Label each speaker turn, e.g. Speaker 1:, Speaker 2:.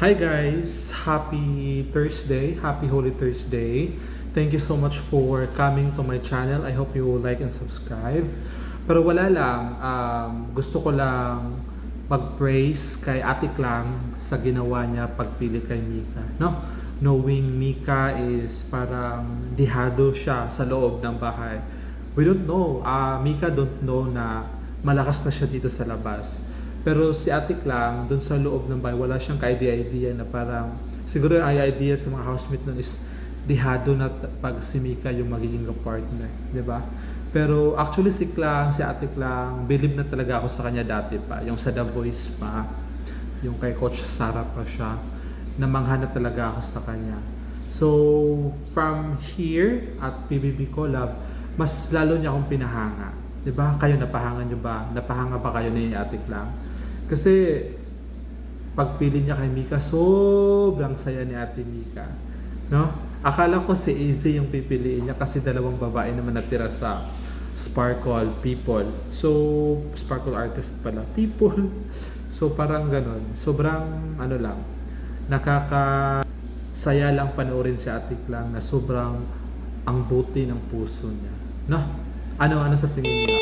Speaker 1: Hi guys! Happy Thursday! Happy Holy Thursday! Thank you so much for coming to my channel. I hope you will like and subscribe. Pero wala lang, gusto ko lang mag-praise kay Ate Klang sa ginawa niya pagpili kay Mika. No? Knowing Mika is parang dihado siya sa loob ng bahay. We don't know, Mika don't know na malakas na siya dito sa labas. Pero si Ate Klang, dun sa loob ng bahay, wala siyang ka-idea na parang, siguro yung idea sa mga housemate nun is dihado na pag si Mika yung magiging partner, di ba? Pero actually si Ate Klang, believe na talaga ako sa kanya dati pa. Yung sa The Voice pa, yung kay Coach Sarah pa siya, namangha na talaga ako sa kanya. So, from here at PBB Collab, mas lalo niya akong pinahanga. Di ba? Kayo napahanga nyo ba? Napahanga ba kayo ni Ate Klang? Kasi pagpili niya kay Mika, sobrang saya ni Ate Mika. No? Akala ko si Easy yung pipiliin niya kasi dalawang babae naman natira sa Sparkle People. So, Sparkle Artist pala. People. So, parang ganon. Sobrang, nakakasaya lang panoorin si Ate Klang na sobrang ang buti ng puso niya. No? Ano sa tingin niyo?